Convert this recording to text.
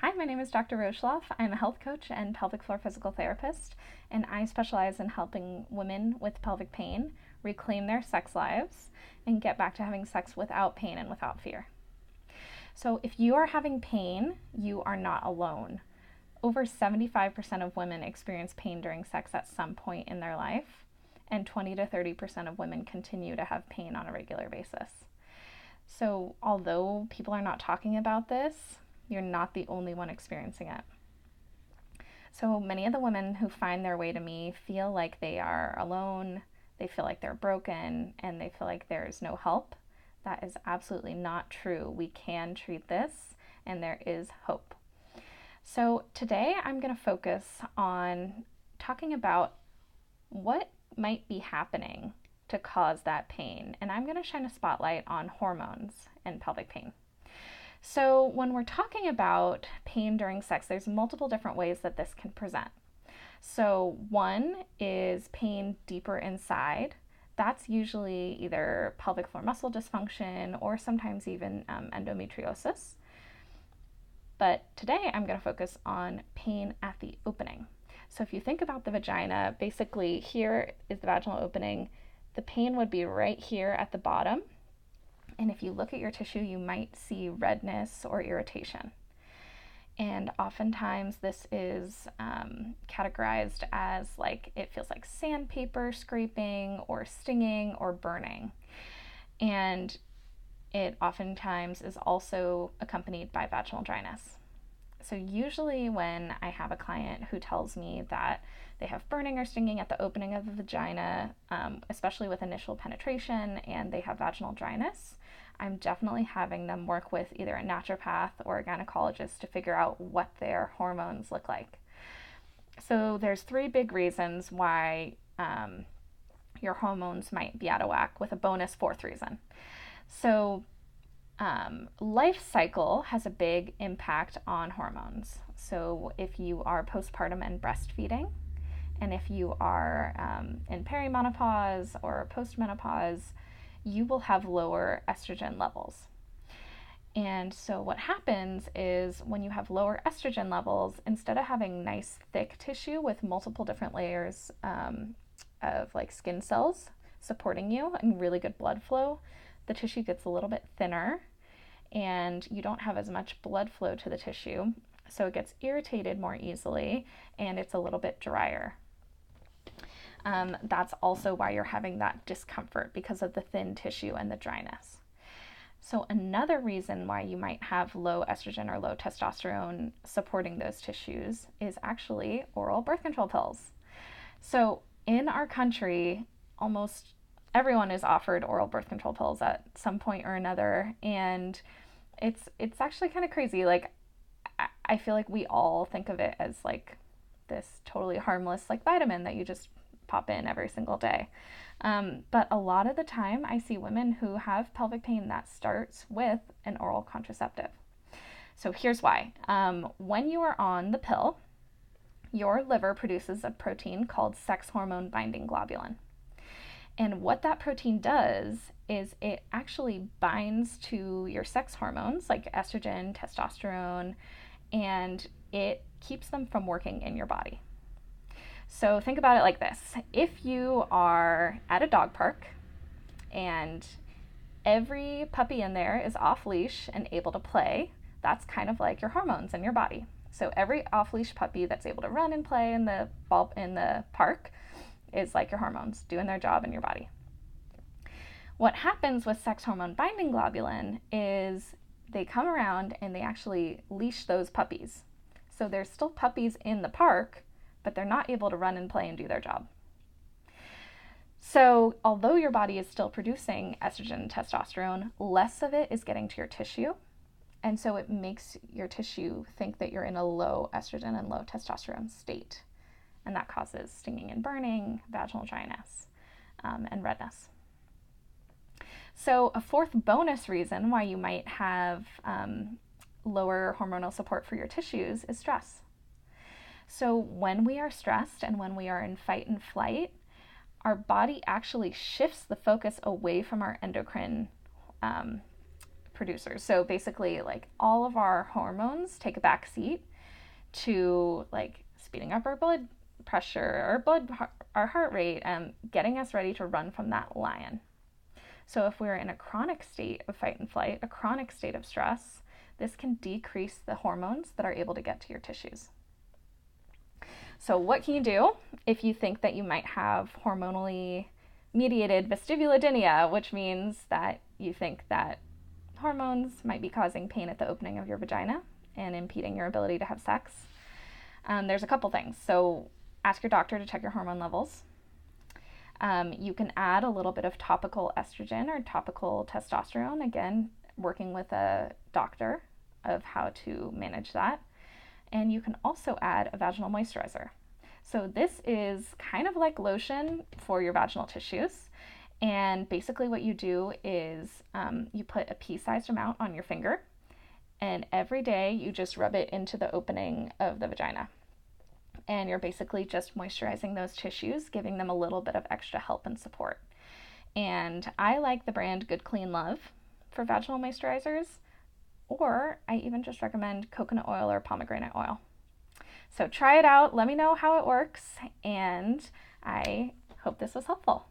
Hi, my name is Dr. Rose Schlaff. I'm a health coach and pelvic floor physical therapist, and I specialize in helping women with pelvic pain reclaim their sex lives and get back to having sex without pain and without fear. So, if you are having pain, you are not alone. Over 75% of women experience pain during sex at some point in their life, and 20 to 30% of women continue to have pain on a regular basis. So, although people are not talking about this, you're not the only one experiencing it. So many of the women who find their way to me feel like they are alone, they feel like they're broken, and they feel like there's no help. That is absolutely not true. We can treat this, and there is hope. So today I'm going to focus on talking about what might be happening to cause that pain, and I'm going to shine a spotlight on hormones and pelvic pain. So when we're talking about pain during sex, there's multiple different ways that this can present. So one is pain deeper inside. That's usually either pelvic floor muscle dysfunction or sometimes even endometriosis. But today I'm going to focus on pain at the opening. So if you think about the vagina, basically here is the vaginal opening. The pain would be right here at the bottom. And if you look at your tissue, you might see redness or irritation. And oftentimes this is categorized as like it feels like sandpaper scraping or stinging or burning. And it oftentimes is also accompanied by vaginal dryness. So usually when I have a client who tells me that they have burning or stinging at the opening of the vagina, especially with initial penetration, and they have vaginal dryness, I'm definitely having them work with either a naturopath or a gynecologist to figure out what their hormones look like. So there's 3 big reasons why your hormones might be out of whack, with a bonus 4th reason. So life cycle has a big impact on hormones. So if you are postpartum and breastfeeding, and if you are in perimenopause or postmenopause, you will have lower estrogen levels. And so what happens is when you have lower estrogen levels, instead of having nice thick tissue with multiple different layers of like skin cells supporting you and really good blood flow, the tissue gets a little bit thinner and you don't have as much blood flow to the tissue. So it gets irritated more easily and it's a little bit drier. That's also why you're having that discomfort, because of the thin tissue and the dryness. So another reason why you might have low estrogen or low testosterone supporting those tissues is actually oral birth control pills. So in our country, almost everyone is offered oral birth control pills at some point or another, and it's actually kind of crazy. Like, I feel like we all think of it as like this totally harmless like vitamin that you just pop in every single day. But a lot of the time I see women who have pelvic pain that starts with an oral contraceptive. So here's why. When you are on the pill, your liver produces a protein called sex hormone binding globulin. And what that protein does is it actually binds to your sex hormones like estrogen, testosterone, and it keeps them from working in your body. So think about it like this. If you are at a dog park and every puppy in there is off leash and able to play, that's kind of like your hormones in your body. So every off leash puppy that's able to run and play in the park is like your hormones doing their job in your body. What happens with sex hormone binding globulin is they come around and they actually leash those puppies. So there's still puppies in the park, but they're not able to run and play and do their job. So although your body is still producing estrogen and testosterone, less of it is getting to your tissue. And so it makes your tissue think that you're in a low estrogen and low testosterone state. And that causes stinging and burning, vaginal dryness, and redness. So a 4th bonus reason why you might have lower hormonal support for your tissues is stress. So when we are stressed and when we are in fight and flight, our body actually shifts the focus away from our endocrine producers. So basically, like, all of our hormones take a back seat to, like, speeding up our blood pressure, our heart rate, getting us ready to run from that lion. So if we're in a chronic state of fight and flight, a chronic state of stress, this can decrease the hormones that are able to get to your tissues. So what can you do if you think that you might have hormonally mediated vestibulodynia, which means that you think that hormones might be causing pain at the opening of your vagina and impeding your ability to have sex? There's a couple things. So ask your doctor to check your hormone levels. You can add a little bit of topical estrogen or topical testosterone, again, working with a doctor of how to manage that. And you can also add a vaginal moisturizer. So this is kind of like lotion for your vaginal tissues. And basically what you do is you put a pea-sized amount on your finger, and every day you just rub it into the opening of the vagina. And you're basically just moisturizing those tissues, giving them a little bit of extra help and support. And I like the brand Good Clean Love for vaginal moisturizers, or I even just recommend coconut oil or pomegranate oil. So try it out, let me know how it works, and I hope this was helpful.